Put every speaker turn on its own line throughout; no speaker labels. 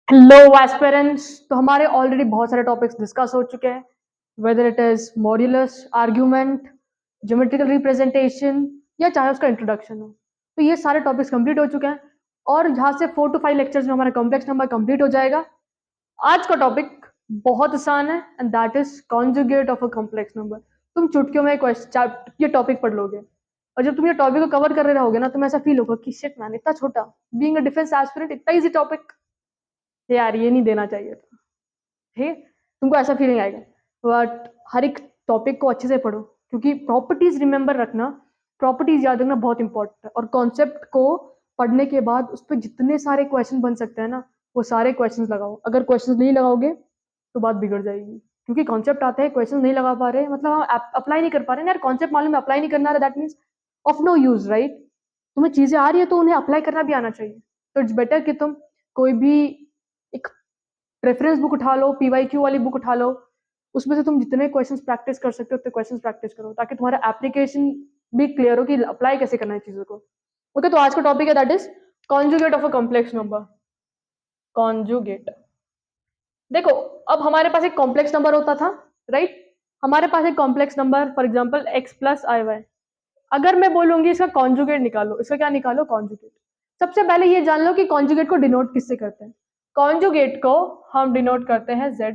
Hello aspirants. तो हमारे already बहुत सारे टॉपिक्स डिस्कस हो चुके हैं, whether it is modulus argument, geometrical representation या चाहे उसका इंट्रोडक्शन हो। तो ये सारे टॉपिक्स कंप्लीट हो चुके हैं और यहाँ से 4 to 5 लेक्चर्स में हमारा कॉम्प्लेक्स नंबर कंप्लीट हो जाएगा। आज का टॉपिक बहुत आसान है and that is conjugate of a complex number. तुम चुटकियों में ये टॉपिक पढ़ लोगे और जब तुम ये टॉपिक को कवर कर रहे रहोगे ना, तुम्हें ऐसा फील होगा कि शिट मैन, इतना छोटा, बीइंग अ डिफेंस एस्पिरेंट इतना इजी टॉपिक, यार ये नहीं देना चाहिए था। ठीक है, तुमको ऐसा फीलिंग आएगा। बट हर एक टॉपिक को अच्छे से पढ़ो, क्योंकि प्रॉपर्टीज रिमेंबर रखना, प्रॉपर्टीज याद रखना बहुत इंपॉर्टेंट है। और कॉन्सेप्ट को पढ़ने के बाद उस पर जितने सारे क्वेश्चन बन सकते हैं ना, वो सारे क्वेश्चन लगाओ। अगर क्वेश्चन नहीं लगाओगे तो बात बिगड़ जाएगी, क्योंकि कॉन्सेप्ट आते हैं, क्वेश्चन नहीं लगा पा रहे, मतलब हम अप्लाई नहीं कर पा रहे ना यार। कॉन्सेप्ट मालूम है, अप्लाई नहीं करना रहा, that means of no use, right. तुम्हें चीजें आ रही है तो उन्हें अप्लाई करना भी आना चाहिए। तो इट्स बेटर कि तुम कोई भी एक रेफरेंस बुक उठा लो, पीवाईक्यू वाली बुक उठा लो, उसमें से तुम जितने क्वेश्चंस प्रैक्टिस कर सकते हो उतने क्वेश्चंस प्रैक्टिस करो, ताकि तुम्हारा एप्लीकेशन भी क्लियर हो कि अप्लाई कैसे करना है चीजों को। ओके, तो आज का टॉपिक है that is conjugate of a complex number. Conjugate, देखो, अब हमारे पास एक कॉम्प्लेक्स नंबर होता था, राइट। हमारे पास एक complex number, for example x plus i y. अगर मैं बोलूंगी इसका कॉन्जुगेट निकालो, इसका क्या निकालो, कॉन्जुगेट। सबसे पहले ये जान लो कि कॉन्जुगेट को डिनोट किससे करते हैं। कॉन्जुगेट को हम डिनोट करते हैं z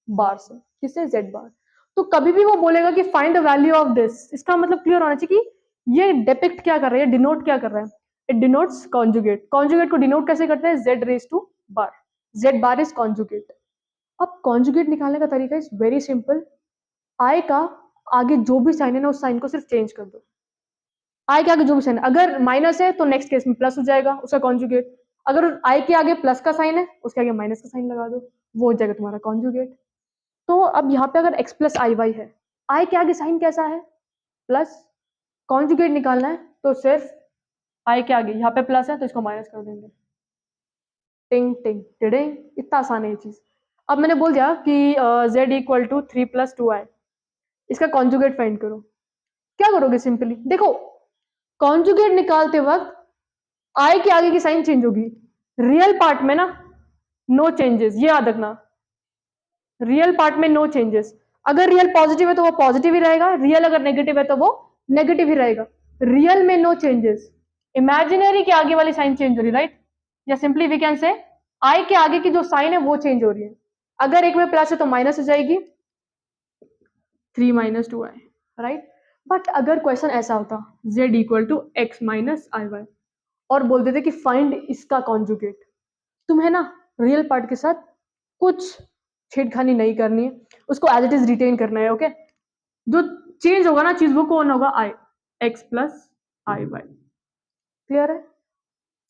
बार से। किससे, z बार। तो कभी भी वो बोलेगा कि find the value of this, इसका मतलब क्लियर होना चाहिए कि ये डिपिक्ट क्या कर रहा है, डिनोट क्या कर रहा है। It denotes conjugate. कॉन्जुगेट को डिनोट कैसे करते हैं, z raise to bar. z bar is conjugate. अब कॉन्जुगेट निकालने का तरीका इज वेरी सिंपल। आई का आगे जो भी साइन है ना, उस साइन को सिर्फ चेंज कर दो। आई के आगे जो भी साइन, अगर माइनस है तो नेक्स्ट केस में प्लस हो जाएगा उसका कॉन्जुगेट। अगर आई के आगे प्लस का साइन है, उसके आगे माइनस का साइन लगा दो, वो हो जाएगा तुम्हारा कॉन्जुगेट। तो अब यहाँ पे अगर x प्लस आई वाई है, आई के आगे साइन कैसा है, प्लस। कॉन्जुगेट निकालना है तो सिर्फ आई के आगे, यहाँ पे प्लस है तो इसको माइनस कर देंगे। टिंग टिंग टिडिंग, इतना आसान है ये चीज। अब मैंने बोल दिया कि z इक्वल टू 3 + 2i, इसका कॉन्जुगेट फाइंड करो। क्या करोगे, सिंपली देखो, कॉन्जुगेट निकालते वक्त आई के आगे की साइन चेंज होगी। रियल पार्ट में ना नो चेंजेस, ये याद रखना। रियल पार्ट में नो चेंजेस। अगर रियल पॉजिटिव है तो वो पॉजिटिव ही रहेगा, रियल अगर नेगेटिव है तो वो नेगेटिव ही रहेगा। रियल में नो चेंजेस, इमेजिनरी के आगे वाली साइन चेंज हो रही, राइट। या सिंपली वी कैन से आई के आगे की जो साइन है वो चेंज हो रही है। अगर एक में प्लस है तो माइनस हो जाएगी, 3 - 2i, राइट। बट अगर क्वेश्चन ऐसा होता, z equal to x minus i y, और बोल देते कि फाइंड इसका कॉन्जुगेट, तुम्हें ना रियल पार्ट के साथ कुछ छेड़खानी नहीं करनी है, उसको एज इट इज रिटेन करना है। ओके, जो चेंज होगा ना चीज, वो कौन होगा, आई, x plus i Y. Clear है,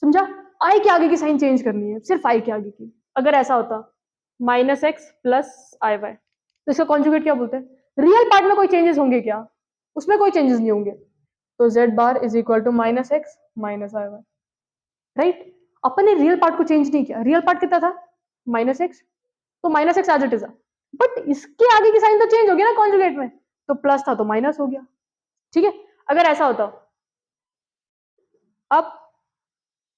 समझा। आई के आगे की साइन चेंज करनी है, सिर्फ आई के आगे की। अगर ऐसा होता -x प्लस आई वाई, तो इसका कॉन्जुगेट क्या बोलते हैं। रियल पार्ट में कोई चेंजेस होंगे क्या, उसमें कोई चेंजेस नहीं होंगे। तो z bar is equal to -x minus i y, right. अपन ने रियल पार्ट को चेंज नहीं किया, रियल पार्ट कितना था, -x, तो -x as it is. But इसके आगे की साइन तो चेंज हो गया ना कॉन्जुगेट में, तो प्लस था तो माइनस हो गया। ठीक है, अगर ऐसा होता, अब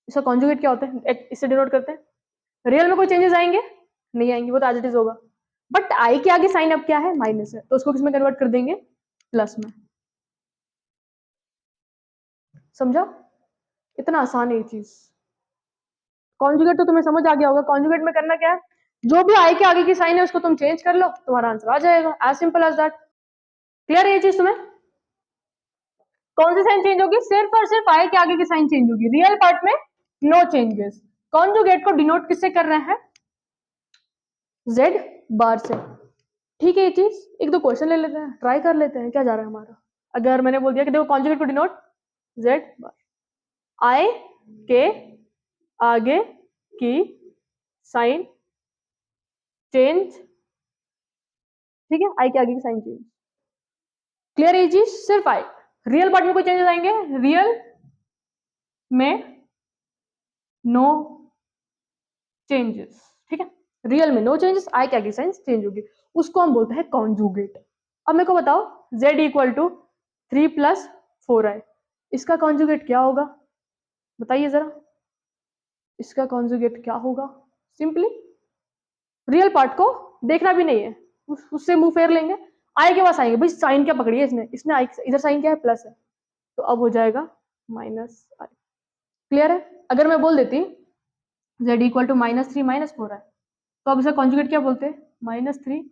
इसका कॉन्जुगेट क्या होता है, इससे डिनोट करते हैं। रियल में कोई चेंजेस आएंगे, नहीं आएंगे, वो तो एज इट इज होगा। बट आई के आगे साइन अब क्या है, माइनस है, तो उसको किस में कन्वर्ट कर देंगे, प्लस में। समझा, इतना आसान है ये चीज। कॉन्जुगेट तो तुम्हें समझ आ गया होगा। कॉन्जुगेट में करना क्या है, जो भी आई के आगे की साइन है उसको तुम चेंज कर लो, तुम्हारा आंसर आ जाएगा, as simple as that. Clear है ये चीज तुम्हें। कौन सी साइन चेंज होगी, सिर्फ और सिर्फ आई के आगे की साइन चेंज होगी, रियल पार्ट में नो चेंजेस। कॉन्जुगेट को डिनोट किससे कर रहे हैं, z बार से। ठीक है, ये चीज एक दो क्वेश्चन ले लेते हैं, ट्राई कर लेते हैं क्या जा रहा है हमारा। अगर मैंने बोल दिया कि देखो कॉन्जुगेट को डिनोट z बार, आई के आगे की साइन चेंज, ठीक है, आई के आगे की साइन चेंज। क्लियर है ये चीज, सिर्फ आई। रियल पार्ट में कोई चेंजेस आएंगे, रियल में नो चेंजेस। ठीक है, रियल में नो चेंजेस, आई के आगे साइन चेंज होगी, उसको हम बोलते हैं कॉन्जुगेट। अब मेरे को बताओ, z इक्वल टू 3 + 4i, इसका कॉन्जुगेट क्या होगा, बताइए जरा। इसका कॉन्जुगेट क्या होगा, सिंपली रियल पार्ट को देखना भी नहीं है, उससे मुंह फेर लेंगे, आई के पास आएंगे, भाई साइन क्या पकड़ी है इसने आई, इधर साइन क्या है, प्लस है, तो अब हो जाएगा माइनस आई। क्लियर है? अगर मैं बोल देती z इक्वल टू -3 -4 है, तो अब इसे कॉन्जुगेट क्या बोलते हैं, -3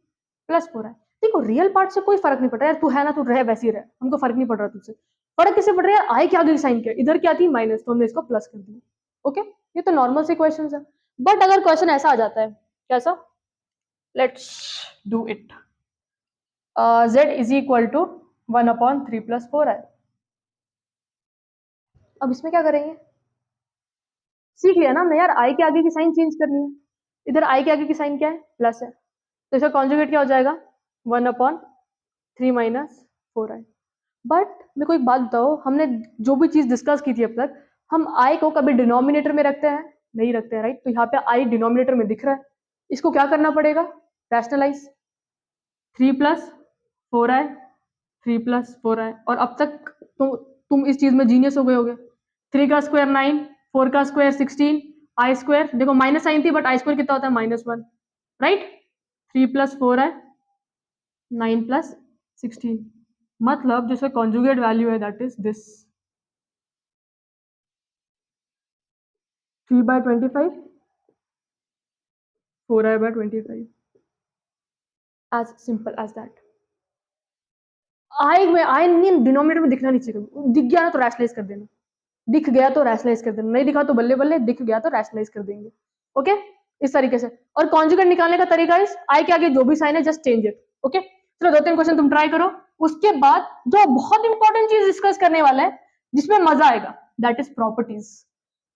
+ 4 है। देखो रियल पार्ट से कोई फर्क नहीं पड़ रहा यार, तू है ना, तू रह वैसे ही रह, हमको फर्क नहीं पड़ रहा तुझसे। फर्क किससे पड़ रहा है, आई के आगे साइन क्या, इधर क्या थी माइनस, तो हमने इसको प्लस कर दिया। ओके, ये तो नॉर्मल से क्वेश्चन है। बट अगर क्वेश्चन ऐसा आ जाता है, कैसा, let's do it, z is equal to 1/3 + 4 है। अब इसमें क्या करेंगे, सीख लिया ना हमने यार, आई के आगे की साइन चेंज करनी है, इधर आई के आगे की साइन क्या है, प्लस है, तो इसका कॉन्जुगेट क्या हो जाएगा, 1/3 - 4 है। बट मेरे को एक बात बताओ, हमने जो भी चीज डिस्कस की थी अब तक, हम आई को कभी डिनोमिनेटर में रखते हैं, नहीं रखते हैं, राइट? तो यहाँ पे आई डिनोमिनेटर में दिख रहा है, इसको क्या करना पड़ेगा, रैशनलाइज, 3 + 4 है, 3 + 4 है, और अब तक तुम इस चीज में जीनियस हो गए होगे। 3 का स्क्वायर 9, 4 का स्क्वायर 16, आई स्क्वायर, देखो माइनस साइन थी बट आई स्क्वायर कितना होता है, -1, राइट? 3 + 4 है, 9 + 16, मतलब जिसका कॉन्जुगेट वैल्यू है that is this, 3/25, 4i/25, as simple as that। आई नहीं, डिनोमिनेटर में दिखना नहीं चाहिए, दिख गया ना तो रैशनलाइज कर देना, दिख गया तो रैशनलाइज कर देना, नहीं दिखा तो बल्ले बल्ले, दिख गया तो रैशनलाइज कर देंगे। ओके, इस तरीके से। और कॉन्जुगेट निकालने का तरीका इस आई के आगे जो भी साइन है जस्ट चेंज इट। ओके, चलो 2-3 क्वेश्चन तुम ट्राई करो, उसके बाद जो बहुत इंपॉर्टेंट चीज डिस्कस करने वाला है जिसमें मजा आएगा, दैट इज प्रॉपर्टीज।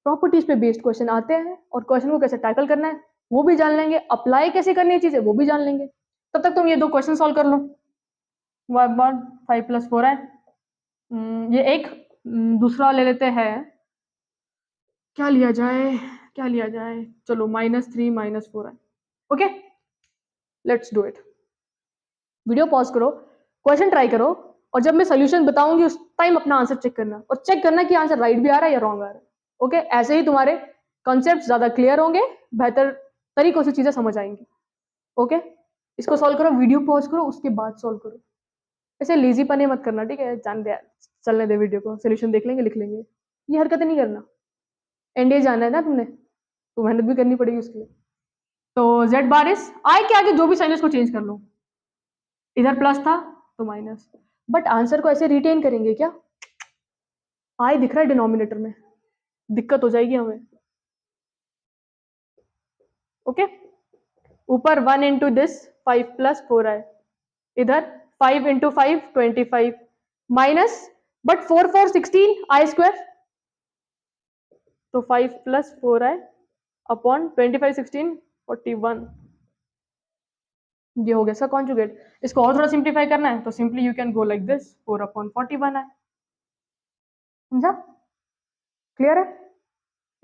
प्रॉपर्टीज पे बेस्ड क्वेश्चन आते हैं और क्वेश्चन को कैसे टैकल करना है वो भी जान लेंगे, अप्लाई कैसे करनी है चीजें वो भी जान लेंगे। तब तक तुम ये 2 क्वेश्चन सॉल्व कर लो। 5 + 4 है, ये एक, दूसरा ले लेते हैं, क्या लिया जाए, क्या लिया जाए, चलो -3 - 4 है। Okay, let's do it. Video pause करो, क्वेश्चन ट्राई करो, और जब मैं सोल्यूशन बताऊंगी उस टाइम अपना आंसर चेक करना, और चेक करना कि आंसर राइट भी आ रहा है या रॉन्ग आ रहा है। ओके, ऐसे ही तुम्हारे कॉन्सेप्ट ज्यादा क्लियर होंगे, बेहतर तरीकों से चीजें समझ आएंगी। ओके, इसको सॉल्व करो, वीडियो पॉज करो, उसके बाद सॉल्व करो। ऐसे लेजी पने मत करना, ठीक है? जान दे, चलने दे वीडियो को, सोल्यूशन देख लेंगे, लिख लेंगे, ये हरकतें नहीं करना। एनडीए जाना है ना तुमने, तो मेहनत भी करनी पड़ेगी उसके लिए। तो z बार इस आई के आगे जो भी साइन है उसको चेंज कर लो, इधर प्लस था तो माइनस, बट आंसर को ऐसे रिटेन करेंगे क्या, आई दिख रहा है डिनोमिनेटर में, दिक्कत हो जाएगी हमें। ओके, ऊपर 1 इंटू दिस 5 + 4 है, इधर 5 into 5 25, minus, but 4 4 16 I square, तो 5 + 4 है अपॉन 25 16 41, ये हो गया इसका कॉन्जुगेट। इसको और थोड़ा सिंप्लीफाई करना है तो simply you can go like this, 4/41 है। समझा? क्लियर है?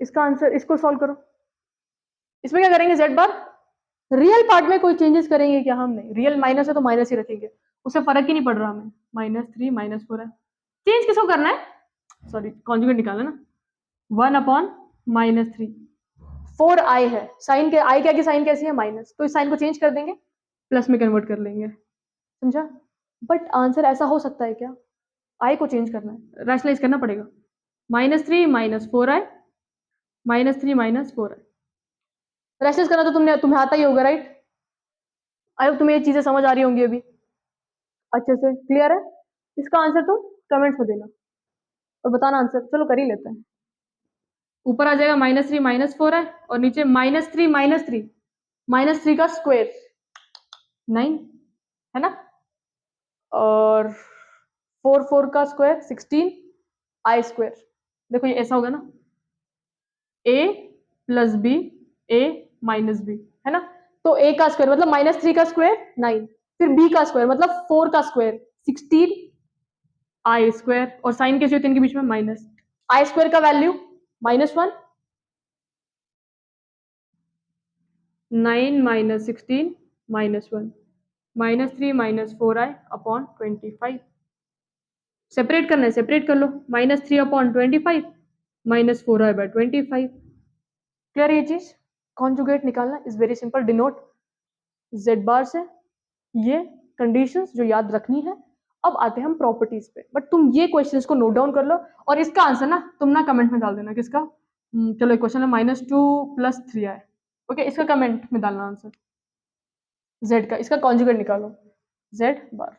इसका आंसर, इसको सॉल्व करो। इसमें क्या करेंगे, z बार रियल पार्ट में कोई चेंजेस करेंगे क्या, हम नहीं, रियल माइनस है तो माइनस ही रखेंगे, उससे फर्क ही नहीं पड़ रहा हमें, -3 - 4 है। चेंज किसको करना है, सॉरी कॉन्जुगेट निकालना ना, 1/-3, 4 आई है, साइन के आई के आगे साइन कैसी है, माइनस, तो इस साइन को चेंज कर देंगे, प्लस में कन्वर्ट कर लेंगे। समझा? बट आंसर ऐसा हो सकता है क्या, आई को चेंज करना है, रैशनलाइज करना पड़ेगा, -3 - 4 आई, -3 - 4 आई, रैशनलाइज करना तो तुम्हें आता ही होगा, राइट? आई होप तुम्हें ये चीजें समझ आ रही होंगी अभी अच्छे से। क्लियर है? इसका आंसर तुम कमेंट्स में देना और बताना आंसर। चलो कर ही लेते हैं। ऊपर आ जाएगा -3 - 4 है, और नीचे -3 -3 का स्क्वायर 9 है ना, और 4 4 का स्क्वायर 16 आई स्क्वायर। देखो ये ऐसा होगा ना, a + b a - b, है ना, तो a का स्क्वायर मतलब -3 का स्क्वायर 9, फिर b का स्क्वायर मतलब 4 का स्क्वायर 16 आई स्क्वायर, और साइन कैसे होते हैं इनके बीच में, माइनस, आई स्क्वायर का वैल्यू -1, 9 - 16 -1, -3 - 4i अपॉन 25। सेपरेट करना है, सेपरेट कर लो, -3/25 -4i/25। क्लियर ये चीज? कॉन्जुगेट निकालना is very simple, denote z bar से, ये कंडीशंस जो याद रखनी है। अब आते हैं हम प्रॉपर्टीज पे, बट तुम ये क्वेश्चंस को नोट डाउन कर लो और इसका आंसर ना तुम ना कमेंट में डाल देना। किसका? चलो एक क्वेश्चन है -2 + 3i। ओके, इसका कमेंट में डालना आंसर। जेड का इसका कॉन्जुगेट निकालो, जेड बार।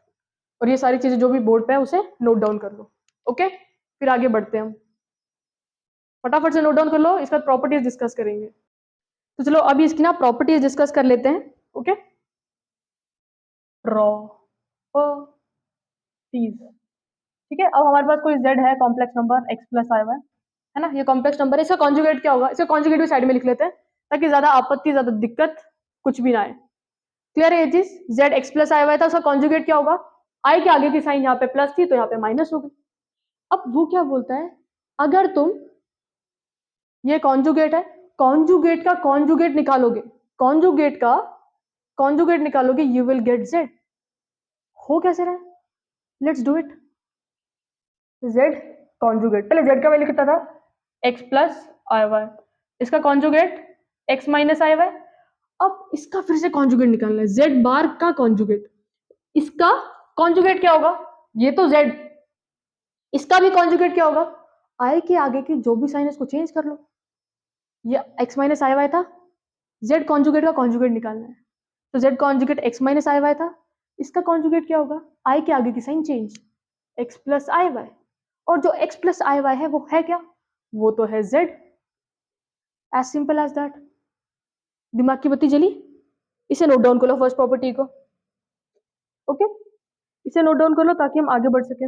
और ये सारी चीजें जो भी बोर्ड पे है उसे नोट डाउन कर लो। ओके, फिर आगे बढ़ते हैं हम। फटाफट से नोट डाउन कर लो, इसका प्रॉपर्टीज डिस्कस करेंगे। तो चलो अभी इसकी ना प्रॉपर्टीज डिस्कस कर लेते हैं। ओके, प्रॉपर्टीज, ठीक है। अब हमारे पास कोई z है, कॉम्प्लेक्स नंबर x + i है ना, ये कॉम्प्लेक्स नंबर है। इसका कॉन्जुगेट क्या होगा? इसका कॉन्जुगेट भी साइड में लिख लेते हैं ताकि ज्यादा आपत्ति, ज्यादा दिक्कत कुछ भी ना आए। क्लियर है ये चीज? z x + i था, उसका कॉन्जुगेट क्या होगा? i के आगे की साइन यहाँ पे प्लस थी तो यहाँ पे माइनस हो गई। अब वो क्या बोलता है, अगर तुम ये कॉन्जुगेट है, कॉन्जुगेट का कॉन्जुगेट निकालोगे, कॉन्जुगेट का कॉन्जुगेट निकालोगे, यू विल गेट z। हो कैसे रहा है? Let's do it. z conjugate, पहले z का वैल्यू कितना था? x + i, इसका कॉन्जुगेट x - i। अब इसका फिर से कॉन्जुगेट निकालना है, z बार का कॉन्जुगेट। इसका कॉन्जुगेट क्या होगा? ये तो z, इसका भी कॉन्जुगेट क्या होगा? i के आगे की जो भी साइन है उसको चेंज कर लो। ये x - i था, z कॉन्जुगेट का कॉन्जुगेट निकालना है, तो z कॉन्जुगेट x - i था। इसका कॉन्जुगेट क्या होगा? i के आगे की साइन चेंज, x + i। और जो x + i है वो है क्या? वो तो है z। As simple as that. दिमाग की बत्ती जली? इसे नोट डाउन कर लो, फर्स्ट प्रॉपर्टी को। ओके, इसे नोट डाउन कर लो ताकि हम आगे बढ़ सके।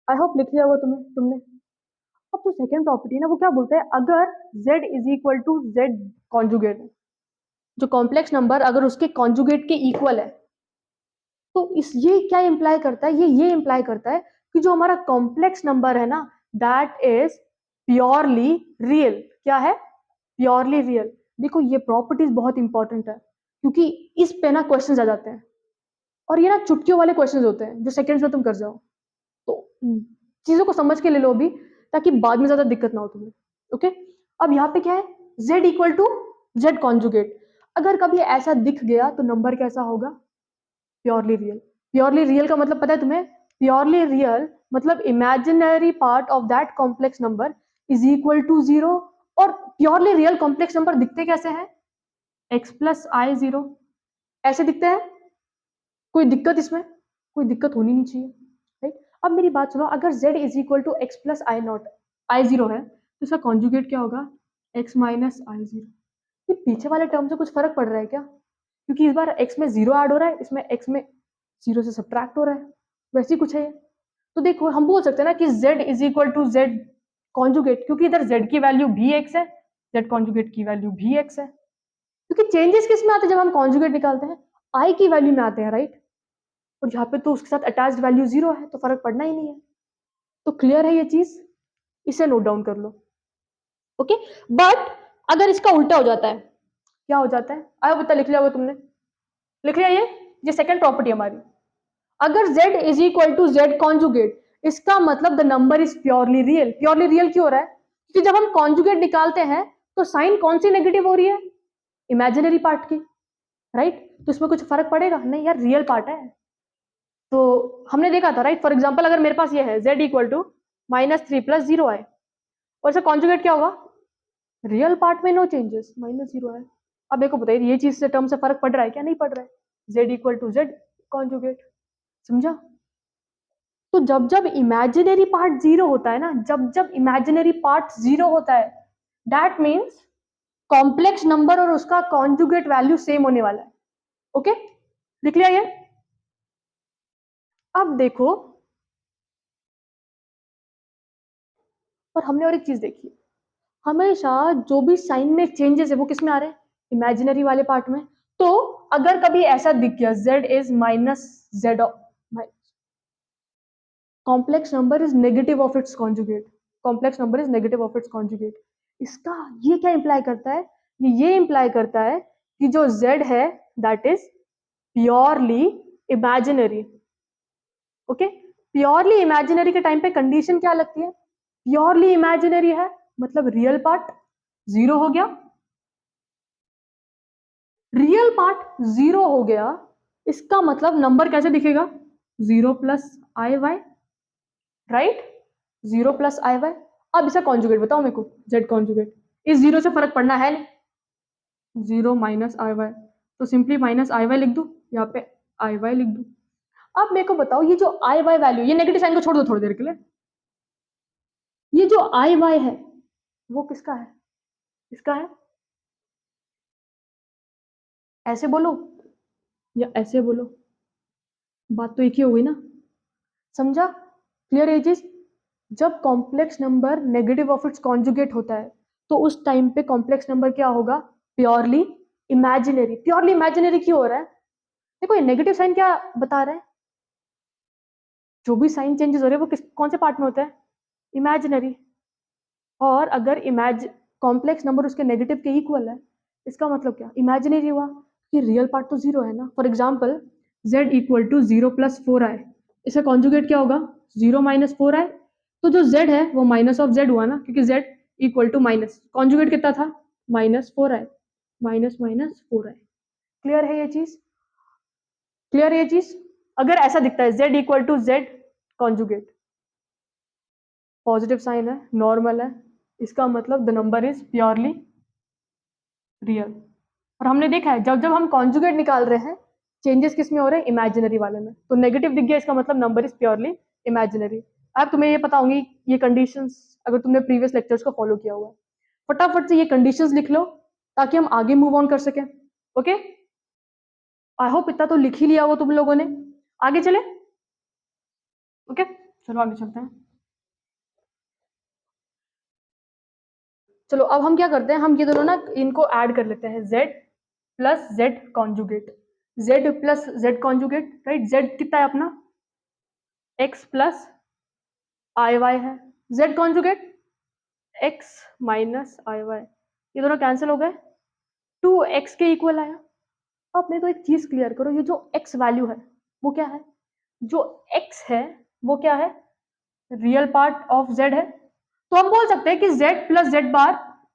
आई होप लिख लिया होगा तुमने। अब तो सेकंड प्रॉपर्टी है ना, वो क्या बोलता है, अगर z = z कॉन्जुगेट, जो कॉम्प्लेक्स नंबर अगर उसके कॉन्जुगेट के इक्वल है, तो ये क्या इंप्लाई करता है? ये इंप्लाई करता है कि जो हमारा कॉम्प्लेक्स नंबर है ना, दैट इज प्योरली रियल। क्या है? Purely real. देखो ये प्रॉपर्टीज बहुत इंपॉर्टेंट है क्योंकि इस पे ना क्वेश्चंस आ जाते हैं, और ये ना चुटकियों वाले क्वेश्चंस होते हैं जो सेकंड्स में तुम कर जाओ। तो चीजों को समझ के ले लो अभी, ताकि बाद में ज्यादा दिक्कत ना हो तुम्हें। ओके, अब यहाँ पे क्या है? z = z conjugate. अगर कभी ऐसा दिख गया तो नंबर कैसा होगा? Purely real. प्योरली रियल का मतलब पता है तुम्हें? प्योरली रियल मतलब imaginary part of that complex number is equal to 0। और प्योरली रियल कॉम्प्लेक्स नंबर दिखते कैसे हैं? x + i 0 ऐसे दिखते हैं। कोई दिक्कत इसमें? कोई दिक्कत होनी नहीं चाहिए, राइट? अब मेरी बात सुनो, अगर z = x + i0, i0 है तो इसका कॉन्जुगेट क्या होगा? x - i0। ये पीछे वाले टर्म से कुछ फर्क पड़ रहा है क्या? क्योंकि इस बार x में 0 ऐड हो रहा है, इसमें x में 0 से सब्ट्रैक्ट हो रहा है, वैसे ही कुछ है ये। तो देखो हम बोल सकते हैं ना कि z = z कॉन्जुगेट, क्योंकि इधर z की वैल्यू भी x है, z कॉन्जुगेट की वैल्यू भी x है। क्योंकि चेंजेस किस में आते हैं? जब हम कॉन्जुगेट निकालते हैं i की वैल्यू में आते हैं, राइट? और यहाँ पे तो उसके साथ अटैच्ड वैल्यू 0 है, तो फर्क पड़ना ही नहीं है। तो क्लियर है ये चीज? इसे नोट डाउन कर लो। ओके, बट अगर इसका उल्टा हो जाता है, क्या हो जाता है? आयो बता, लिख लिया होगा तुमने, लिख लिया ये सेकंड प्रॉपर्टी हमारी। अगर z = z कॉन्जुगेट, इसका मतलब the number is purely real. Purely real क्यों हो रहा है? क्योंकि जब हम कॉन्जुगेट निकालते हैं तो साइन कौन सी नेगेटिव हो रही है? इमेजिनरी पार्ट की, राइट? तो इसमें कुछ फर्क पड़ेगा नहीं यार, रियल पार्ट है। तो हमने देखा था, राइट? फॉर एग्जाम्पल अगर मेरे पास ये है z = -3 + 0i, और इसका कॉन्जुगेट क्या होगा? रियल पार्ट में नो चेंजेस, -0 है। अब देखो बताइए ये चीज से टर्म से फर्क पड़ रहा है क्या? नहीं पड़ रहा है। z = z कॉन्जुगेट, समझा? तो जब जब इमेजिनरी पार्ट 0 होता है ना, जब जब इमेजिनरी पार्ट 0 होता है, दैट मीन्स कॉम्प्लेक्स नंबर और उसका कॉन्जुगेट वैल्यू सेम होने वाला है। ओके, लिख लिया ये? अब देखो, और हमने और एक चीज देखी, हमेशा जो भी साइन में चेंजेस है वो किस में आ रहे हैं? इमेजिनरी वाले पार्ट में। तो अगर कभी ऐसा दिख गया z is -z, complex number is negative of its conjugate, complex number is negative of its conjugate, इसका ये क्या इंप्लाई करता है? ये इंप्लाई करता है कि जो z है that is purely imaginary. Okay, purely imaginary के टाइम पे कंडीशन क्या लगती है? प्योरली इमेजिनरी है मतलब रियल पार्ट 0 हो गया, रियल पार्ट 0 हो गया, इसका मतलब नंबर कैसे दिखेगा? 0 plus i y, right? 0 plus i Y. अब इसका कॉन्जुगेट बताओ मेरे को, जेड कॉन्जुगेट। इस 0 से फर्क पड़ना है नहीं, 0 माइनस आई वाई, तो सिंपली माइनस आई वाई लिख दूं, यहाँ पे आई वाई लिख दूं। अब मेरे को बताओ ये जो आई वाई वैल्यू, ये नेगेटिव साइन को छोड़ दो थोड़ी देर के लिए, ये जो आई वाई है वो किसका है? किसका है? ऐसे बोलो या ऐसे बोलो, बात तो एक ही हो गई ना। समझा? क्लियर है ये चीज? जब complex number negative of its conjugate होता है तो उस टाइम पे कॉम्प्लेक्स नंबर क्या होगा? Purely imaginary. प्योरली इमेजिनरी क्यों हो रहा है? देखो ये नेगेटिव साइन क्या बता रहा है, जो भी साइन चेंजेस हो रहे हैं वो कौन से पार्ट में होता है? इमेजिनरी। और अगर कॉम्प्लेक्स नंबर उसके नेगेटिव के इक्वल है, इसका मतलब क्या? इमेजिनरी हुआ कि रियल पार्ट तो जीरो है ना। For example z equal to 0 plus 4i, इसका कॉन्जुगेट क्या होगा? 0 माइनस 4i। तो जो z है वो माइनस ऑफ z हुआ ना, क्योंकि z equal to minus, conjugate कितना था? Minus 4i, minus minus 4i। Clear है ये चीज? क्लियर है ये चीज? अगर ऐसा दिखता है z equal to z conjugate, positive sign है, नॉर्मल है, इसका मतलब the number is purely real. और हमने देखा है जब जब हम कॉन्जुगेट निकाल रहे हैं, चेंजेस किस में हो रहे हैं? इमेजिनरी वाले में। तो नेगेटिव दिख गया, इसका मतलब नंबर इज प्योरली इमेजिनरी। अब तुम्हें ये पता होंगी ये कंडीशंस, अगर तुमने प्रीवियस लेक्चर्स को फॉलो किया हुआ है। फटाफट से ये कंडीशंस लिख लो ताकि हम आगे मूव ऑन कर सकें। ओके, आई होप इतना तो लिख ही लिया हो तुम लोगों ने। आगे चले? ओके, चलो आगे चलते हैं। चलो अब हम क्या करते हैं, हम ये दोनों ना इनको ऐड कर लेते हैं, z plus z conjugate, z plus z conjugate, right? z कितना है अपना? x प्लस आई वाई है, z conjugate x minus i y, ये दोनों कैंसिल हो गए, 2x के इक्वल आया। अब मेरे को एक चीज क्लियर करो, ये जो x वैल्यू है वो क्या है? जो x है वो क्या है? रियल पार्ट ऑफ z है। तो हम बोल सकते हैं कि z plus z bar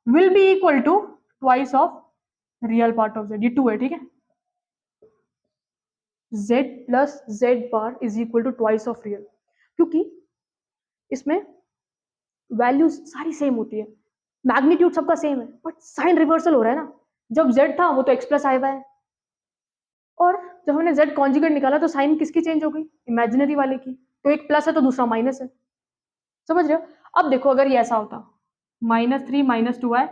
will be equal to twice of real part of z, ये 2 है, ठीक है? z plus z bar is equal to twice of real, क्योंकि इसमें वैल्यूज सारी सेम होती है, मैग्नीट्यूड सबका सेम है, बट साइन रिवर्सल हो रहा है ना। जब z था वो तो x प्लस आई हुआ है, और जब हमने z कॉन्जुगेट निकाला तो साइन किसकी चेंज हो गई? इमेजिनरी वाले की। तो एक प्लस है तो दूसरा माइनस है, समझ रहे हो? अब देखो अगर ये ऐसा होता, -3 माइनस 2i,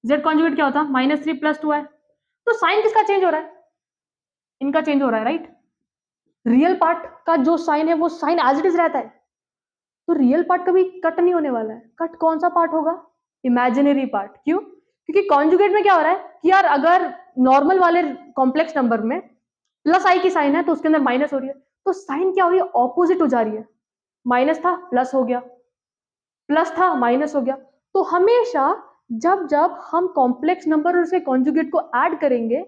z कॉन्जुगेट क्या होता? -3 प्लस 2i, तो साइन किसका चेंज हो रहा है? इनका चेंज हो रहा है, राइट? रियल पार्ट का जो साइन है वो साइन एज इट इज रहता है, तो रियल पार्ट कभी कट नहीं होने वाला है। कट कौन सा पार्ट होगा? Imaginary part. क्यों? क्योंकि कॉन्जुगेट में क्या हो रहा है कि यार अगर नॉर्मल वाले कॉम्प्लेक्स नंबर में प्लस आई की साइन है तो उसके अंदर माइनस हो रही है, तो साइन क्या हो रही है? ऑपोजिट हो जा रही है। माइनस था प्लस हो गया, प्लस था माइनस हो गया। तो हमेशा जब जब हम कॉम्प्लेक्स नंबर और उसके कॉन्जुगेट को ऐड करेंगे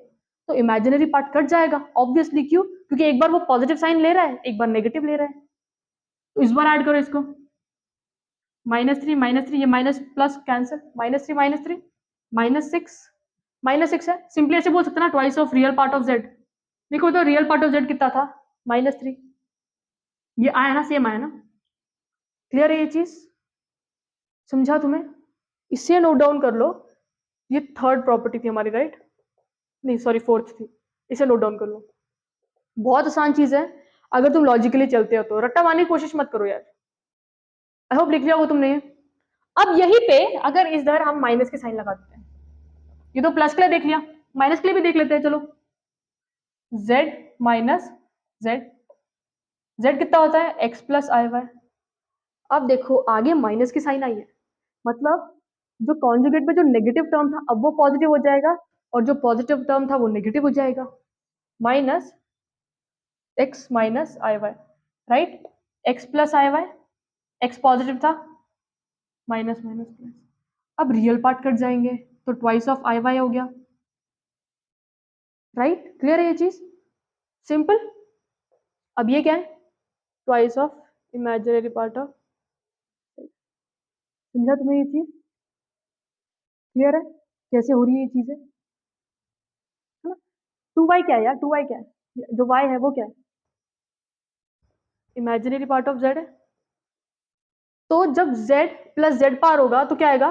तो इमेजिनरी पार्ट कट जाएगा, ऑब्वियसली। क्यों? क्योंकि एक बार वो पॉजिटिव साइन ले रहा है, एक बार नेगेटिव ले रहा है। तो इस बार ऐड करो इसको, -3 ये माइनस प्लस कैंसिल, -3 -3 -6, -6 है। सिंपली ऐसे बोल सकते ना, twice of real part of Z. देखो तो रियल पार्ट ऑफ जेड कितना था? -3। ये आया ना, सेम आया ना? क्लियर है ये चीज? समझा तुम्हें? इससे नोट डाउन कर लो, ये थर्ड प्रॉपर्टी थी हमारी, राइट? नहीं सॉरी, फोर्थ थी। इसे नोट डाउन कर लो, बहुत आसान चीज है। अगर तुम लॉजिकली चलते हो तो रट्टा मारने की कोशिश मत करो यार। आई होप लिख लिया हो तुमने। अब यहीं पे अगर इस दर हम माइनस के साइन लगा देते हैं, ये तो प्लस के लिए देख लिया, माइनस के लिए भी देख लेते हैं। चलो, z माइनस जेड, जेड कितना होता है? x plus i Y. अब देखो आगे माइनस की साइन आई है, मतलब जो कॉन्जुगेट में जो नेगेटिव टर्म था अब वो पॉजिटिव हो जाएगा, और जो पॉजिटिव टर्म था वो नेगेटिव हो जाएगा। Minus x minus i y, right? x plus i Y, x positive था, माइनस माइनस प्लस। अब रियल पार्ट कट जाएंगे तो ट्वाइस ऑफ आई वाई हो गया, राइट? क्लियर है ये चीज? सिंपल। अब ये क्या है? Twice of imaginary part of, समझा तुम्हें ये चीज? क्लियर है कैसे हो रही है ये चीजें, है ना? 2y क्या है यार, 2y क्या है, जो y है वो क्या है, इमेजिनरी पार्ट ऑफ z है। तो जब z प्लस जेड बार होगा तो क्या आएगा,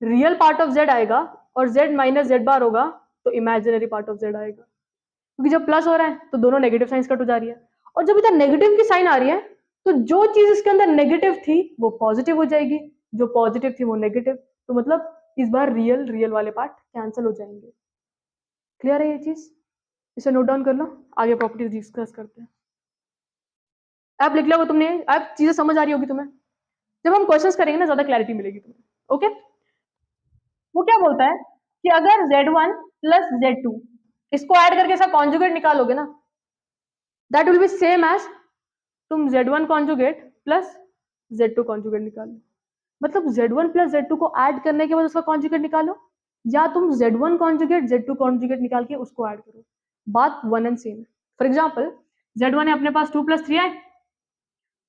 रियल पार्ट ऑफ z आएगा, और z माइनस जेड बार होगा तो इमेजिनरी पार्ट ऑफ z आएगा, क्योंकि जब प्लस हो रहा है तो दोनों नेगेटिव साइंस कट हो जा रही है, और जब इधर नेगेटिव की साइन आ रही है तो जो चीज इसके अंदर नेगेटिव थी वो पॉजिटिव हो जाएगी, जो पॉजिटिव थी वो नेगेटिव, तो मतलब इस बार रियल रियल वाले पार्ट कैंसिल हो जाएंगे। क्लियर है ये चीज, इसे नोट डाउन कर लो, आगे प्रॉपर्टीज डिस्कस करते हैं। आप लिख लो तुमने, आप चीजें समझ आ रही होगी तुम्हें, जब हम क्वेश्चंस करेंगे ना ज्यादा क्लैरिटी मिलेगी तुम्हें। ओके, वो क्या बोलता है कि अगर Z1 प्लस Z2 इसको ऐड करके इसका कॉन्जुगेट निकालोगे ना, that will be same as तुम Z1 conjugate plus Z2 conjugate निकालो। मतलब Z1 प्लस Z2 को ऐड करने के बाद उसका कॉन्जुगेट निकालो, या तुम Z1 कॉन्जुगेट Z2 कॉन्जुगेट निकाल के उसको ऐड करो, बात वन एंड सेम है। फॉर एग्जाम्पल Z1 है अपने पास 2 प्लस 3i,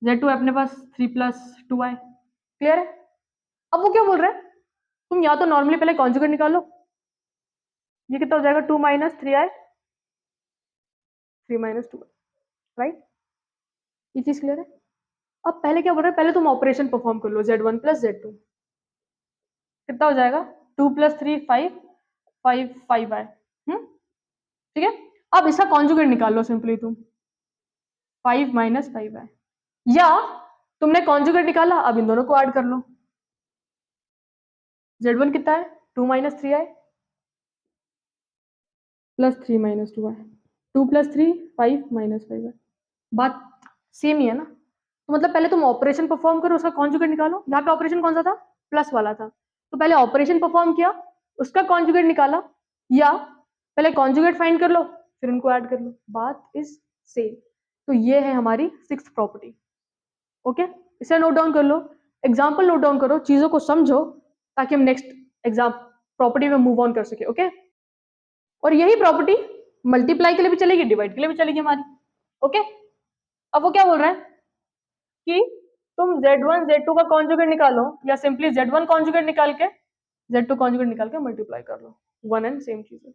Z2 है अपने पास 3 प्लस 2i। क्लियर है? अब वो क्या बोल रहा है, तुम या तो नॉर्मली पहले कॉन्जुगेट निकालो, ये कितना हो जाएगा 2 minus 3i 3 minus 2i, right, ये चीज क्लियर है। अब पहले क्या बोल रहा है, पहले तुम ऑपरेशन परफॉर्म कर लो, Z1 प्लस Z2 कितना हो जाएगा 2 प्लस 3 5 5 5i, ठीक है। अब इसका कॉन्जुगेट निकाल लो सिंपली तुम 5 माइनस 5i, या तुमने कॉन्जुगेट निकाला अब इन दोनों को ऐड कर लो, Z1 कितना है 2 minus 3i plus 3 minus 2i, 2 plus 3 5 minus 5i, बात सेम ही है ना। तो मतलब पहले तुम ऑपरेशन परफॉर्म करो, उसका कॉन्जुगेट निकालो, यहाँ पे ऑपरेशन कौन सा था, प्लस वाला था, तो पहले ऑपरेशन परफॉर्म किया, उसका कॉन्जुगेट निकाला, या पहले कॉन्जुगेट फाइंड कर लो फिर उनको ऐड कर लो, बात इज सेम। तो ये है हमारी 6th प्रॉपर्टी। ओके, इसे नोट डाउन कर लो, एग्जाम्पल नोट डाउन करो, चीजों को समझो ताकि हम नेक्स्ट एग्जाम प्रॉपर्टी में मूव ऑन कर सके। ओके, और यही प्रॉपर्टी मल्टीप्लाई के लिए भी चलेगी, डिवाइड के लिए भी चलेगी हमारी। ओके, अब वो क्या बोल रहा है कि तुम Z1 Z2 का कॉन्जुगेट निकालो, या सिंपली Z1 कॉन्जुगेट निकाल के Z2 कॉन्जुगेट निकाल के मल्टीप्लाई कर लो, वन एंड सेम चीज है।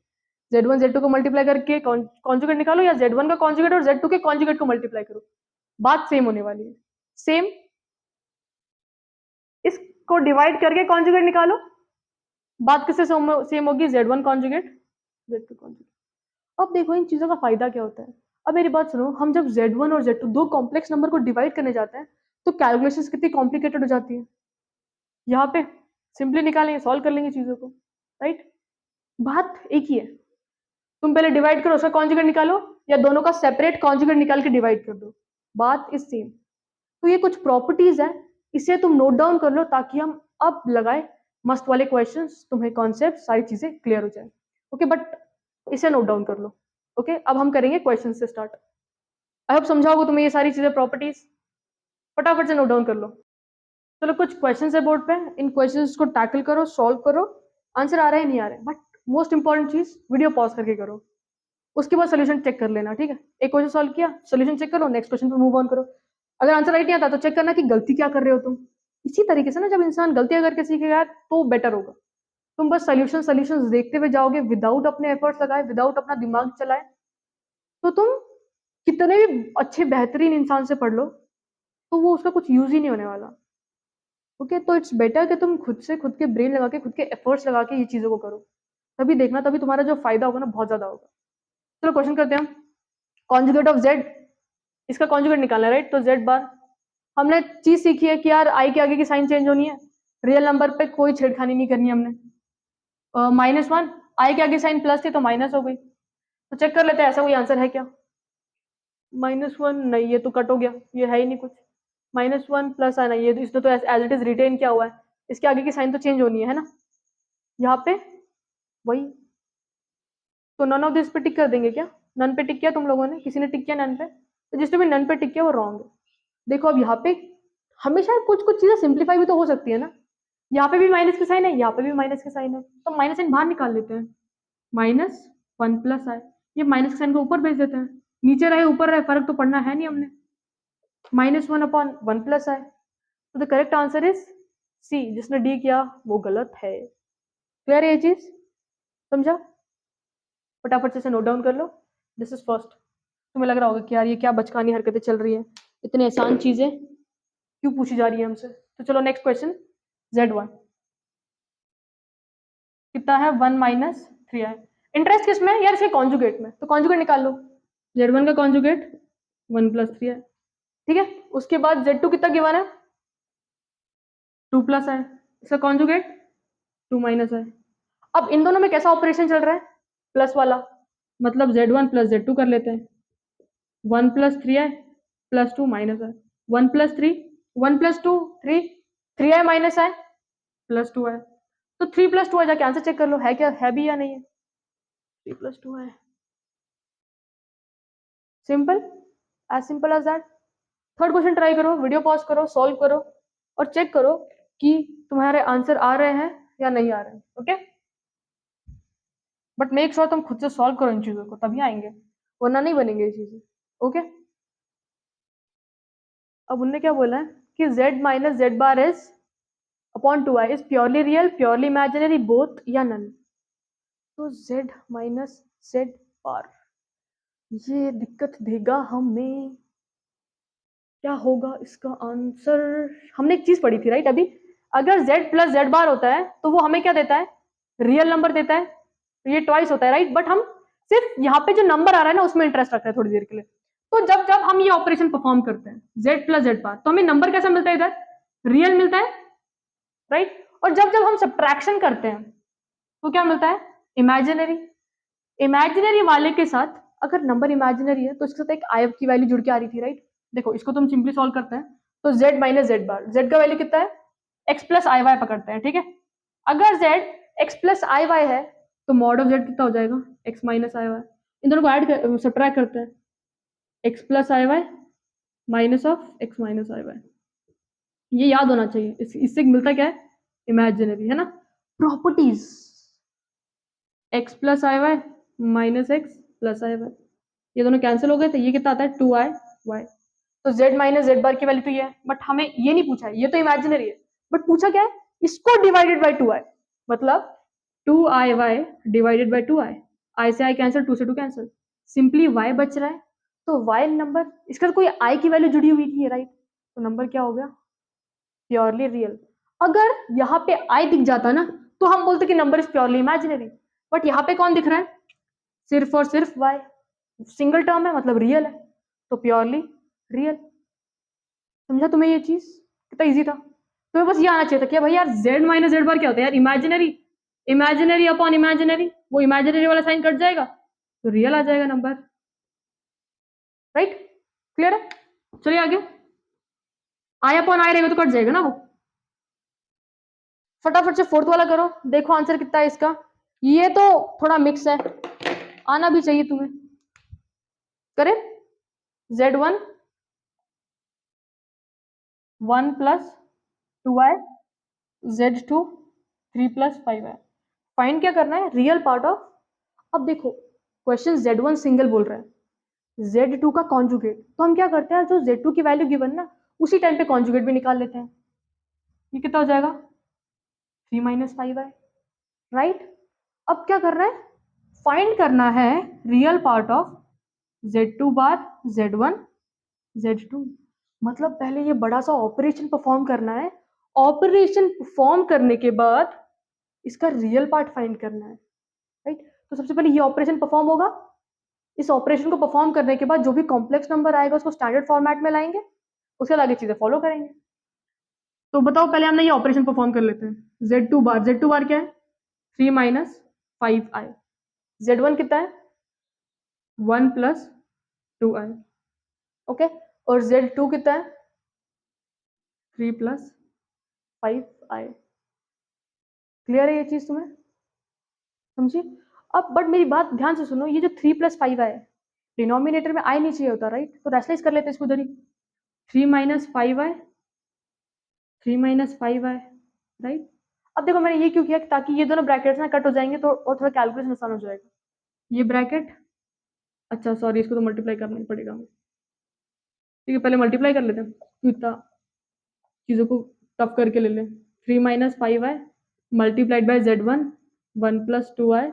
Z1 Z2 को मल्टीप्लाई करके कॉन्जुगेट निकालो, या Z1 का कॉन्जुगेट और Z2 के कॉन्जुगेट को मल्टीप्लाई करो, बात सेम होने वाली है। सेम, इसको डिवाइड करके कॉन्जुगेट निकालो, बात किससे सेम होगी, Z1 कॉन्जुगेट Z2 कॉन्जुगेट। अब देखो इन चीजों का फायदा क्या होता है। अब मेरी बात सुनो, हम जब Z1 और Z2 दो कॉम्प्लेक्स नंबर को डिवाइड करने जाते हैं तो कैलकुलेशंस कितनी कॉम्प्लिकेटेड हो जाती है। यहाँ पे सिंपली निकालेंगे, सॉल्व कर लेंगे चीजों को, राइट, बात एक ही है। तुम पहले डिवाइड करो, उसका कॉन्जुगेट निकालो, या दोनों का सेपरेट कॉन्जुगेट निकाल के डिवाइड कर दो, बात इज सेम। तो ये कुछ प्रॉपर्टीज है, इसे तुम नोट डाउन कर लो ताकि हम अब लगाए मस्त वाले क्वेश्चंस, तुम्हें कॉन्सेप्ट सारी चीजें क्लियर हो जाए। ओके, बट इसे नोट डाउन कर लो। ओके, अब हम करेंगे क्वेश्चन से स्टार्ट। आई होप समझाओगे तुम्हें ये सारी चीजें, प्रॉपर्टीज फटाफट से नोट डाउन कर लो। चलो कुछ क्वेश्चंस है बोर्ड पे, इन क्वेश्चंस को टैकल करो, सॉल्व करो, आंसर आ रहा है नहीं आ रहा है, बट मोस्ट इंपॉर्टेंट चीज वीडियो पॉज करके करो, उसके बाद सोल्यूशन चेक कर लेना, ठीक है। एक क्वेश्चन सॉल्व किया, सोल्यूशन चेक करो, नेक्स्ट क्वेश्चन पे मूव ऑन करो। अगर आंसर राइट नहीं आता तो चेक करना कि गलती क्या कर रहे हो तुम। इसी तरीके से ना जब इंसान गलतियां करके सीखेगा तो बेटर होगा। तुम बस सोल्यूशन देखते हुए जाओगे विदाउट अपने एफर्ट्स लगाए, विदाउट अपना दिमाग चलाए, तो तुम कितने भी अच्छे बेहतरीन इंसान से पढ़ लो तो वो उसका कुछ यूज ही नहीं होने वाला। ओके, तो इट्स बेटर कि तुम खुद से, खुद के ब्रेन लगा के, खुद के एफर्ट्स लगा के ये चीजों को करो, तभी देखना, तभी तुम्हारा जो फायदा होगा ना बहुत ज्यादा होगा। चलो क्वेश्चन करते हैं हम। कॉन्जुगेट ऑफ जेड, इसका कॉन्जुगेट निकालना है, राइट। तो जेड बार, हमने चीज सीखी है कि यार आई के आगे की साइन चेंज होनी है, रियल नंबर पे कोई छेड़खानी नहीं करनी हमने। -1, आई के आगे साइन प्लस थी तो माइनस हो गई, तो चेक कर लेते हैं ऐसा कोई आंसर है क्या। -1 नहीं, ये तो कट हो गया, ये है ही नहीं कुछ। -1 प्लस आना, ये इसने तो एज इट इज रिटेन किया हुआ है, इसके आगे की साइन तो चेंज होनी है ना, यहाँ पे वही। तो नन ऑफ दिस पे टिक कर देंगे क्या, नन पे टिक किया तुम लोगों ने, किसी ने टिक किया नन पे, तो जिसने भी नन पे टिक किया वो रॉन्ग है। देखो अब यहाँ पे हमेशा कुछ कुछ चीजें सिंप्लीफाई भी तो हो सकती है ना, यहाँ पे भी माइनस की साइन है, यहाँ पे भी माइनस की साइन है, तो माइनस साइन बाहर निकाल लेते हैं, -1 प्लस आए, ये माइनस के साइन को ऊपर भेज देते हैं, नीचे रहे ऊपर रहे फर्क तो पड़ना है नहीं हमने, -1/1 प्लस आए, तो the correct answer is C, जिसने डी किया वो गलत है। क्लियर है ये चीज, समझा। फटाफट से नोट डाउन कर लो। This is first. तुम्हें लग रहा होगा कि यार ये क्या बचकानी हरकतें चल रही हैं, इतनी आसान चीजें क्यों पूछी जा रही है हमसे। तो चलो नेक्स्ट क्वेश्चन। Z1 कितना है? 1 माइनस 3i। इंटरेस्ट किस में है यार? इसके कॉन्जुगेट में। तो कॉन्जुगेट निकाल लो। Z1 का कॉन्जुगेट 1 प्लस 3i, ठीक है। उसके बाद Z2 कितना गिवन है? 2 प्लस है। इसका कॉन्जुगेट 2 माइनस है। अब इन दोनों में कैसा ऑपरेशन चल रहा है? प्लस वाला, मतलब Z1 प्लस Z2 कर लेते हैं। 1 प्लस 3i प्लस 2 माइनस है। 1 प्लस 3, 1 प्लस 2 3, 3i माइनस है प्लस 2 है। तो 3 प्लस 2 है, जाके आंसर चेक कर लो है क्या, है भी या नहीं है। 3 प्लस 2 है। Simple, as simple as that. Third question try करो, वीडियो पॉज करो, सॉल्व करो और चेक करो कि तुम्हारे आंसर आ रहे हैं या नहीं आ रहे हैं। ओके, बट मेक श्योर तुम खुद से सॉल्व करो इन चीजों को, तभी आएंगे, वरना नहीं बनेंगे ये चीजें। ओके, अब उनने क्या बोला है कि z minus Z bar is upon 2i is purely real, purely imaginary, both या नन। तो z माइनस जेड बार ये दिक्कत देगा हमें। क्या होगा इसका आंसर? हमने एक चीज पढ़ी थी राइट अभी, अगर z प्लस जेड बार होता है तो वो हमें क्या देता है? रियल नंबर देता है। तो ये ट्वाइस होता है राइट, बट हम सिर्फ यहाँ पे जो नंबर आ रहा है ना उसमें इंटरेस्ट रखते हैं थोड़ी देर के लिए। तो जब जब हम ये ऑपरेशन परफॉर्म करते हैं z प्लस जेड बार, तो हमें नंबर कैसा मिलता है? इधर रियल मिलता है राइट। और जब जब हम सब्ट्रैक्शन करते हैं तो क्या मिलता है? इमेजिनरी। इमेजिनरी वाले के साथ अगर नंबर इमेजिनरी है तो इसके साथ एक आयब की वैल्यू जुड़ के आ रही थी राइट। देखो इसको तुम सिंपली सॉल्व करते हैं तो z माइनस जेड बार, z का वैल्यू कितना है? x प्लस आई वाई पकड़ते हैं, ठीक है। अगर z x plus i y है तो मॉड ऑफ z कितना हो जाएगा? x minus i y. इन दोनों को ऐड सब्ट्रैक्ट करते हैं, x plus i y minus of x minus i y. ये याद होना चाहिए, इससे मिलता क्या है? इमेजिनरी, है ना। Properties, x plus i y minus x plus i y, ये दोनों कैंसिल हो गए, तो ये कितना आता है? 2i y। तो z माइनस जेड बार की वैल्यू तो ये है, बट हमें ये नहीं पूछा है, ये तो इमेजिनरी है, बट पूछा क्या है? इसको डिवाइडेड बाय 2i, मतलब 2i y divided by 2i। i से i कैंसिल, 2 से 2 कैंसिल, सिंपली y बच रहा है। तो y नंबर, इसका तो कोई i की वैल्यू जुड़ी हुई थी राइट, तो नंबर क्या हो गया? Purely real. अगर यहाँ पे i दिख जाता ना तो हम बोलते कि number is purely imaginary, but यहाँ पे कौन दिख रहा है? सिर्फ और सिर्फ y, सिंगल टर्म है मतलब रियल है, तो प्योरली रियल। समझा तुम्हें ये चीज? कितना इजी था। तुम्हें बस ये आना चाहिए था कि भाई यार z माइनस जेड बार क्या होता है यार? इमेजिनरी, इमेजिनरी अपॉन इमेजिनरी, वो इमेजिनरी वाला साइन कट जाएगा तो रियल आ जाएगा नंबर, राइट। क्लियर है? चलिए आगे। आई अपॉन आई रहेगा तो कट जाएगा ना वो। फटाफट से फोर्थ वाला करो, देखो आंसर कितना है इसका। ये तो थोड़ा मिक्स है, आना भी चाहिए तुम्हें। करें z1 1 plus 2i, z2 3 plus 5i। Find क्या करना है? Real part of. अब देखो क्वेश्चन z1 सिंगल बोल रहा है, z2 का कॉन्जुगेट, तो हम क्या करते हैं जो z2 की वैल्यू गिवन ना उसी टाइम पे कॉन्जुगेट भी निकाल लेते हैं। ये कितना हो जाएगा? 3 माइनस 5i, राइट। अब क्या कर रहा है? फाइंड करना है real part of z2 bar z1 z2, मतलब पहले ये बड़ा सा ऑपरेशन परफॉर्म करना है, ऑपरेशन परफॉर्म करने के बाद इसका रियल पार्ट फाइंड करना है, राइट। तो सबसे पहले ये ऑपरेशन परफॉर्म होगा, इस ऑपरेशन को परफॉर्म करने के बाद जो भी कॉम्प्लेक्स नंबर आएगा उसको स्टैंडर्ड फॉर्मेट में लाएंगे, उसके बाद आगे चीजें फॉलो करेंगे। तो बताओ पहले हमने ये ऑपरेशन परफॉर्म कर लेते हैं। z2 बार क्या है? 3 माइनस 5i। z1 कितना है? 1 प्लस 2i, ओके। और z2 कितना है? 3 प्लस 5i। क्लियर है ये चीज तुम्हें? समझी? अब बट मेरी बात ध्यान से सुनो, ये जो 3 प्लस 5i है, डिनोमिनेटर में आई नहीं चाहिए होता राइट, तो रैशनलाइज कर लेते हैं इसको उधर ही। 3 minus 5i, 3 minus 5i, right. अब देखो मैंने ये क्यों किया ताकि ये दोनों ब्रैकेट्स ना कट हो जाएंगे तो और थोड़ा कैलकुलेशन आसान हो जाएगा। ये ब्रैकेट, अच्छा सॉरी इसको तो मल्टीप्लाई करना ही पड़ेगा, ठीक है पहले मल्टीप्लाई कर लेते हैं, क्यों इतना चीज़ों को टफ करके ले लें। 3 minus 5i multiplied by z1 1 plus 2i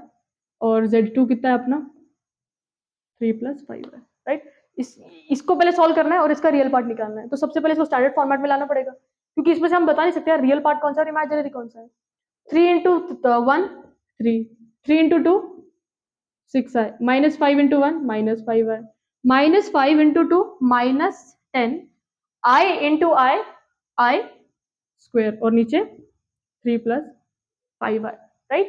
और Z2 कितना है अपना 3 + 5 है, राइट। इसको पहले सॉल्व करना है और इसका रियल पार्ट निकालना है। तो सबसे पहले इसको स्टैंडर्ड फॉर्मेट में लाना पड़ेगा, क्योंकि इसमें से हम बता नहीं सकते यार रियल पार्ट कौन सा है और इमेजिनरी कौन सा है। 3 into 1 3, 3 into 2 6i, -5 into 1 -5i, -5 into 2 -10, i into i square, और नीचे 3 + 5i, राइट।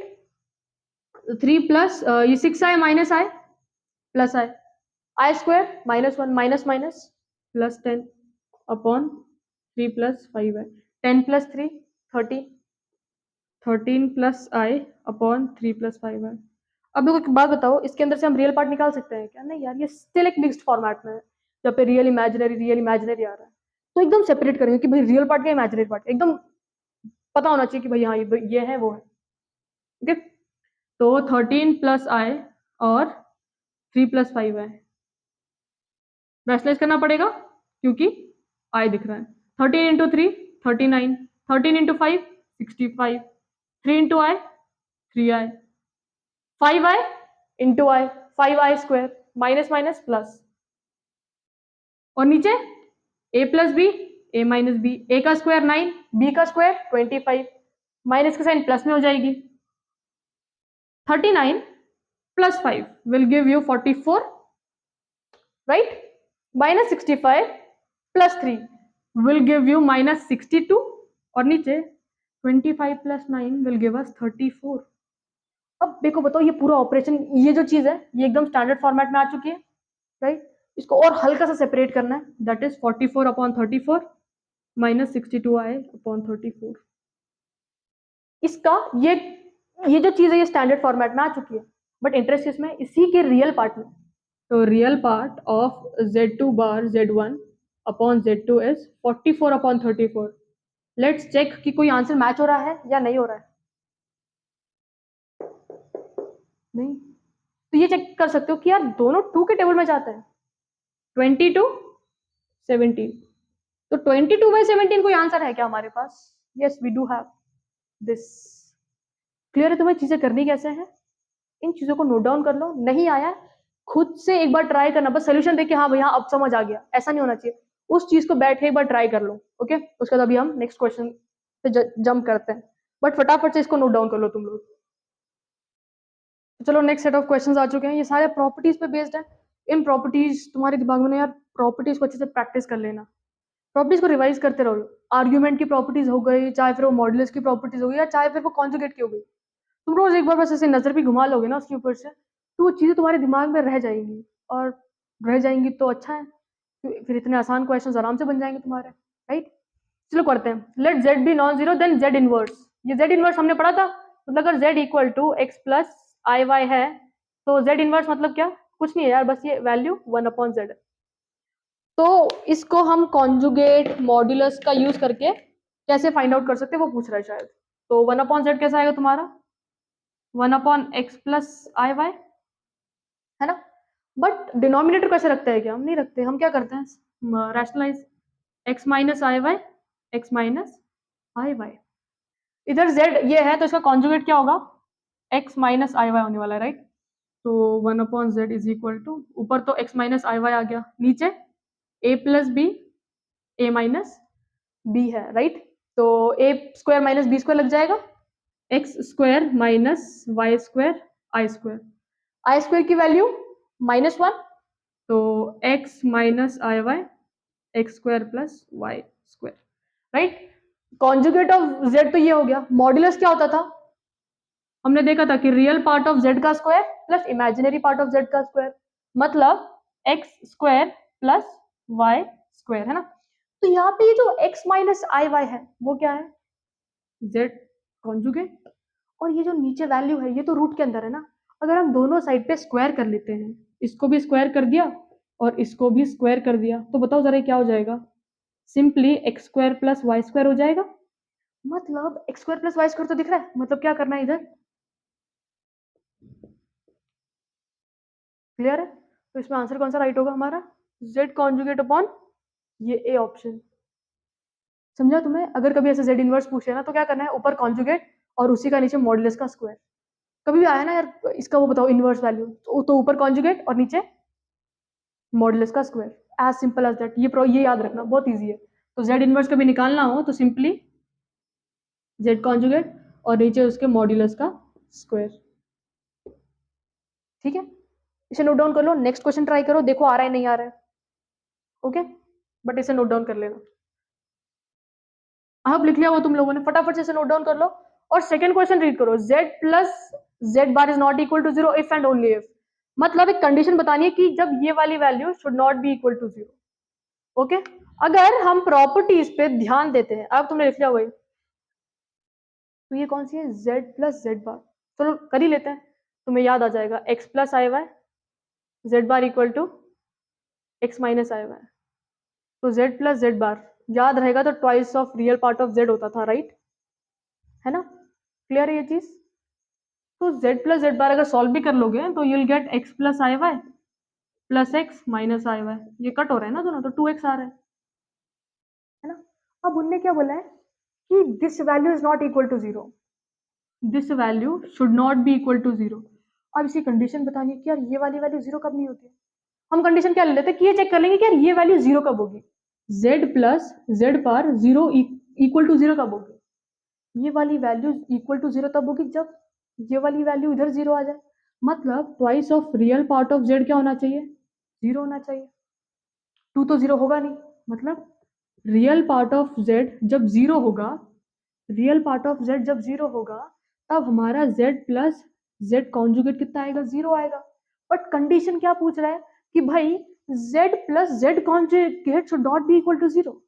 3 plus ये 6i minus i plus i square -1 minus plus 10 upon 3 + 5i, 10 + 3 13, 13 plus i upon 3 + 5i। अब देखो एक बात बताओ, इसके अंदर से हम रियल पार्ट निकाल सकते हैं क्या? नहीं यार, ये स्टिल एक मिक्स्ड फॉर्मेट में है, जब पे रियल इमेजिनरी आ रहा है। तो एकदम सेपरेट करेंगे कि भाई रियल पार्ट का इमेजिनरी पार्ट, एकदम पता होना चाहिए कि भाई हाँ ये है वो है, ठीक है। तो 13 + i और 3 + 5i रैशनलाइज करना पड़ेगा, क्योंकि i दिख रहा है। 13 into 3 39, 13 into 5 65, 3 into i 3i, 5i into i 5i square minus plus, और नीचे a + b a - b, a का स्क्वायर 9, b का स्क्वायर 25, माइनस का साइन प्लस में हो जाएगी। 39 + 5 will give you 44, right? -65 + 3 will give you -62, और नीचे 25 + 9 will give us 34। अब देखो बताओ, ये पूरा ऑपरेशन, ये जो चीज है ये एकदम स्टैंडर्ड फॉर्मेट में आ चुकी है, राइट। इसको और हल्का सा सेपरेट करना है, दैट इज 44/34 -62i/34। इसका ये जो चीज है ये स्टैंडर्ड फॉर्मेट में आ चुकी है, बट इंटरेस्ट इसमें इसी के रियल पार्ट में। तो real part of Z2 bar Z1/Z2 is 44/34। Let's check कि कोई आंसर मैच हो रहा है या नहीं हो रहा है। नहीं, तो ये चेक कर सकते हो कि यार दोनों 2 के टेबल में जाते हैं। 22 17, तो 22/17 कोई आंसर है क्या हमारे पास? Yes we do have this. Clear है तुम्हें चीजें करनी कैसे हैं? इन चीजों को नोट डाउन कर लो, नहीं आया खुद से एक बार ट्राई करना, बस सोल्यूशन देख के हाँ भैया अब समझ आ गया, ऐसा नहीं होना चाहिए। उस चीज को बैठ के एक बार ट्राई कर लो, ओके। उसके बाद अभी हम नेक्स्ट क्वेश्चन पे जंप करते हैं, बट फटाफट से इसको नोट डाउन कर लो तुम लोग। चलो नेक्स्ट सेट ऑफ क्वेश्चंस आ चुके हैं, ये सारे प्रॉपर्टीज पे बेस्ड है। इन प्रॉपर्टीज तुम्हारे दिमाग में ना यार, प्रॉपर्टीज को अच्छे से प्रैक्टिस कर लेना, प्रॉपर्टीज को रिवाइज करते रहो। आर्ग्यूमेंट की प्रॉपर्टीज हो गई, चाहे फिर वो मॉडुलस की प्रॉपर्टीज हो गई, या चाहे फिर वो कॉन्जुगेट की हो गई, तुम रोज एक बार बस ऐसे नजर भी घुमा लोगे ना उसके ऊपर से, तो वो चीजें तुम्हारे दिमाग में रह जाएंगी, और रह जाएंगी तो अच्छा है, फिर इतने आसान क्वेश्चंस आराम से बन जाएंगे तुम्हारे, राइट। चलो करते हैं। Let z be non zero then z inverse. ये z इनवर्स हमने पढ़ा था, मतलब अगर z equal to x plus i y है, तो z इनवर्स मतलब क्या? कुछ नहीं है यार, बस ये वैल्यू 1/z है। तो इसको हम कॉन्जुगेट मॉड्यूलस का यूज करके कैसे फाइंड आउट कर सकते हैं वो पूछ रहा है शायद। तो 1/z कैसा आएगा तुम्हारा? 1/x प्लस आई वाई, है ना। बट डिनोमिनेटर कैसे रखते हैं क्या? हम नहीं रखते, हम क्या करते हैं rationalise, x minus i y, x minus i Y. इधर z ये है तो इसका कॉन्जुगेट क्या होगा? x माइनस आई वाई होने वाला है, राइट। तो 1/z इज इक्वल टू, ऊपर तो x माइनस आई वाई आ गया, नीचे a plus b a minus b है, राइट। तो a square minus b square लग जाएगा, x square minus y square i square, i square की वैल्यू -1, तो x minus i y x square plus y square, right. Conjugate of z तो ये हो गया। मॉड्यूलस क्या होता था? हमने देखा था कि रियल पार्ट ऑफ z का square plus imaginary part of z का स्क्वायर, मतलब x square plus y square, है ना। तो यहाँ पे ये जो x माइनस आई वाई है वो क्या है? z conjugate. और ये जो नीचे वैल्यू है ये तो रूट के अंदर है ना, अगर हम दोनों साइड पे स्क्वायर कर लेते हैं, इसको भी स्क्वायर कर दिया और इसको भी स्क्वायर कर दिया, तो बताओ जरा क्या हो जाएगा? Simply x square plus y square हो जाएगा। मतलब x square plus y square तो दिख रहा है, मतलब क्या करना है इधर? क्लियर है? तो इसमें आंसर कौन सा राइट होगा हमारा? z कॉन्जुगेट अपॉन ये ए ऑप्शन। समझा तुम्हें? अगर कभी ऐसे z इनवर्स पूछे ना तो क्या करना है, ऊपर कॉन्जुगेट और उसी का नीचे मॉडुलस का स्क्वायर कभी भी आया ना यार, इसका वो बताओ इनवर्स वैल्यू, तो ऊपर कॉन्जुगेट और नीचे मॉडुलस का square, as simple as that. ये याद रखना, बहुत ईजी है। तो जेड इनवर्स कभी निकालना हो तो सिंपली जेड कॉन्जुगेट और नीचे उसके मॉड्यूलस का स्क्वायर। ठीक है, इसे नोट डाउन कर लो। नेक्स्ट क्वेश्चन ट्राई करो, देखो आ रहा है नहीं आ रहा है। ओके, बट इसे नोट डाउन कर लेना। अब लिख लिया वो तुम लोगों ने, फटाफट से इसे नोट डाउन कर लो। और सेकंड क्वेश्चन रीड करो, z plus z bar is not equal to zero if and only if. मतलब एक कंडीशन बतानी है कि जब ये वाली value should not be equal to zero. Okay, अगर हम प्रॉपर्टीज पे ध्यान देते हैं, अब तुमने लिख लिया वही, तो ये कौन सी है, z प्लस जेड बार। चलो कर ही लेते हैं, तुम्हें याद आ जाएगा, x plus i y z bar equal to x minus i y. तो z प्लस जेड बार याद रहेगा तो twice of real part of z होता था, राइट, है ना, क्लियर है ये चीज। तो z प्लस जेड बार अगर सॉल्व भी कर लोगे तो you'll get x plus i Y plus x minus i y. ये कट हो रहा है ना दोनों, तो 2x आ रहा है ना। अब उनने क्या बोला है कि this value is not equal to zero, this value should not be equal to zero. अब इसी कंडीशन बतानी है कि यार ये वाली वैल्यू जीरो कब नहीं होती है। हम कंडीशन क्या ले लेते हैं कि ये चेक कर लेंगे कि यार ये वैल्यू जीरो कब होगी, z plus z bar zero equal to zero कब होगी। ये वाली वैल्यू इक्वल टू जीरो तब होगी जब ये वाली वैल्यू इधर जीरो आ जाए। मतलब twice of real part of Z क्या होना चाहिए, जीरो होना चाहिए। टू तो जीरो होगा नहीं, मतलब रियल पार्ट ऑफ जेड जब जीरो होगा, रियल पार्ट ऑफ जेड जब जीरो होगा तब हमारा जेड प्लस जेड कॉन्जुगेट कितना आएगा, जीरो आएगा। बट कंडीशन क्या पूछ रहा है कि भाई z plus z conjugate should not be equal to zero.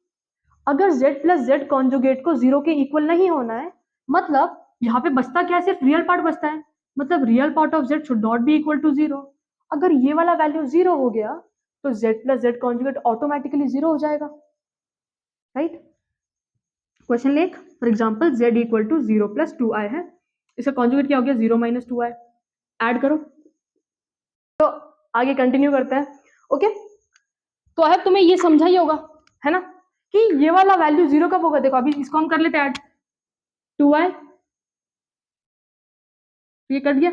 अगर जेड प्लस जेड कॉन्जुगेट को जीरो के इक्वल नहीं होना है, मतलब यहाँ पे बचता क्या है, सिर्फ रियल पार्ट बचता है, मतलब real part of z should not be equal to zero. अगर ये वाला वैल्यू जीरो हो गया तो z plus z conjugate automatically zero हो जाएगा, राइट। क्वेश्चन लेख, for example z equal to zero plus two i है, इसका कॉन्जुगेट क्या हो गया, zero minus two i. Add करो, तो आगे कंटिन्यू करते हैं। ओके, तो अब तुम्हें ये समझा ही होगा, है ना, कि ये वाला वैल्यू जीरो कब होगा। देखो अभी इसको हम कर लेते हैं ऐड, टू आई, ये कट गया।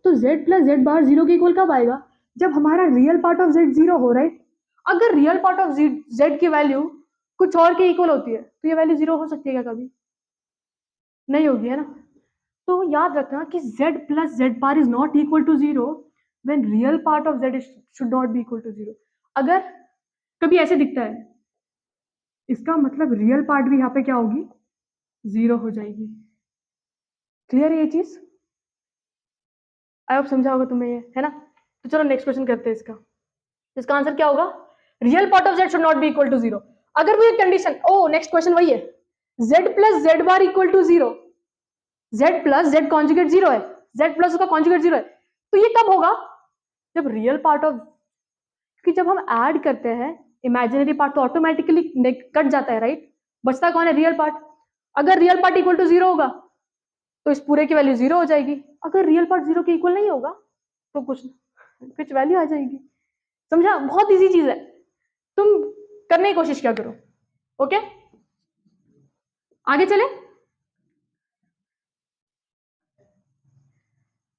तो z plus z bar zero के इक्वल कब आएगा, जब हमारा real part of z zero हो, राइट। अगर रियल पार्ट ऑफ z की वैल्यू कुछ और के इक्वल होती है तो ये वैल्यू जीरो हो सकती है क्या, कभी नहीं होगी, है ना। तो याद रखना कि z plus z bar is not equal to zero when real part of z should not be equal to zero. अगर कभी ऐसे दिखता है, इसका मतलब रियल पार्ट भी यहाँ पे क्या होगी, जीरो हो जाएगी। क्लियर है ये चीज, आई होप समझा होगा तुम्हें ये, है ना। तो चलो नेक्स्ट क्वेश्चन करते हैं इसका। इसका आंसर क्या होगा, real part of z should not be equal to zero. अगर वो एक कंडीशन, ओ नेक्स्ट क्वेश्चन वही है, z plus z bar equal to zero, z plus z conjugate zero है, z प्लस उसका कॉन्जुगेट जीरो है, तो ये कब होगा, जब रियल पार्ट ऑफ, कि जब हम ऐड करते हैं इमेजिनरी पार्ट तो ऑटोमेटिकली कट जाता है, राइट, बचता कौन है, रियल पार्ट। अगर real part equal to zero होगा तो इस पूरे की वैल्यू जीरो हो जाएगी। अगर रियल पार्ट जीरो के इक्वल नहीं होगा तो कुछ वैल्यू आ जाएगी। समझा, बहुत इजी चीज है, तुम करने की कोशिश क्या करो। ओके, आगे चले।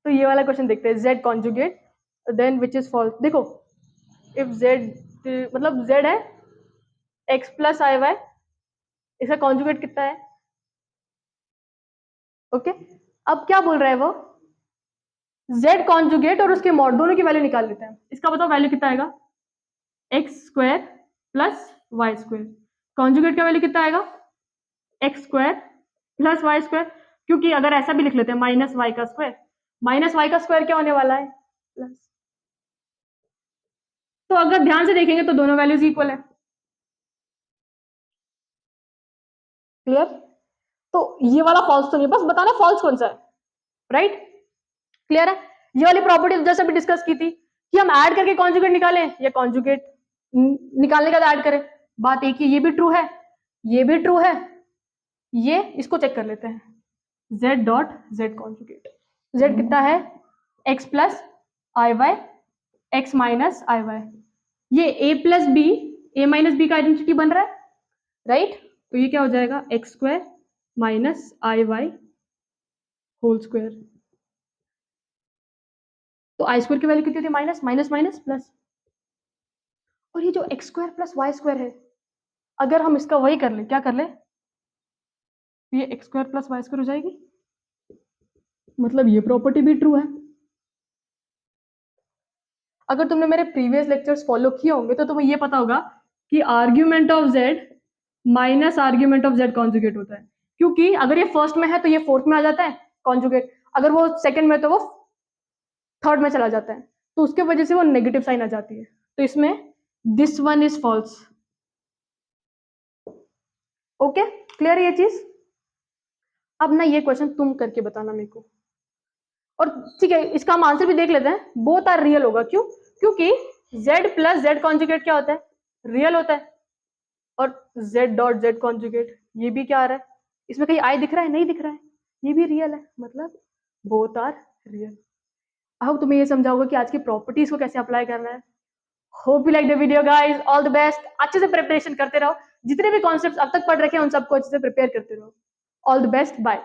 तो ये वाला क्वेश्चन देखते हैं, z conjugate then which is false. देखो इफ z, मतलब z है x प्लस आई वाई, इसका कॉन्जुगेट कितना है। ओके, अब क्या बोल रहा है वो, z कॉन्जुगेट और उसके मॉड दोनों की वैल्यू निकाल लेते हैं। इसका बताओ वैल्यू कितना आएगा, x square plus y square. Conjugate का वैल्यू कितना आएगा, x square plus y square, क्योंकि अगर ऐसा भी लिख लेते हैं माइनस वाई का स्क्वायर, माइनस वाई का स्क्वायर क्या होने वाला है, प्लस। तो अगर ध्यान से देखेंगे तो दोनों वैल्यूज इक्वल है। क्लियर, तो ये वाला फॉल्स तो नहीं, बस बताना फॉल्स कौन सा है, राइट। क्लियर है, ये वाली प्रॉपर्टी जैसे अभी डिस्कस की थी कि हम ऐड करके कॉन्जुगेट निकालें या कॉन्जुगेट निकालने का ऐड करें, बात एक ही, ये भी ट्रू है, ये भी ट्रू है। ये इसको चेक कर लेते हैं, z dot z conjugate, z कितना है, x plus i y x minus i y. ये a plus b, a minus b का आइडेंटिटी बन रहा है, राइट। तो ये क्या हो जाएगा, x square minus i y whole square. तो आई स्क्वायर की वैल्यू कितनी होती है? Minus minus minus plus. और ये जो x square plus y square है, अगर हम इसका वही कर ले, क्या कर ले, ये x square plus y square हो जाएगी। मतलब ये प्रॉपर्टी भी ट्रू है। अगर तुमने मेरे प्रीवियस लेक्चर्स फॉलो किए होंगे तो तुम्हें ये पता होगा कि argument of Z minus argument of Z conjugate होता है, क्योंकि अगर ये फर्स्ट में है तो ये फोर्थ में आ जाता है कॉन्जुगेट, अगर वो सेकंड में तो वो थर्ड में चला जाता है, तो उसके वजह से वो नेगेटिव साइन आ जाती है। तो इसमें this one is false. Okay, clear है ये चीज? अब ना ये क्वेश्चन तुम करके बताना मेरे को, और ठीक है इसका हम आंसर भी देख लेते हैं। बोथ आर रियल होगा, क्यों? क्योंकि z प्लस जेड कॉन्जुगेट क्या होता है? रियल होता है। और z डॉट जेड कॉन्जुगेट ये भी क्या आ रहा है? इसमें कहीं आई दिख रहा है? नहीं दिख रहा है, ये भी रियल है, मतलब बोथ आर रियल। अब तुम्हें ये समझा होगा कि आज की प्रॉपर्टीज को कैसे अप्लाई करना है। Hope you like the video guys, all the best. अच्छे से प्रिपरेशन करते रहो, जितने भी कॉन्सेप्ट्स अब तक पढ़ रखे हैं उन सबको अच्छे से प्रिपेयर करते रहो। All the best, bye.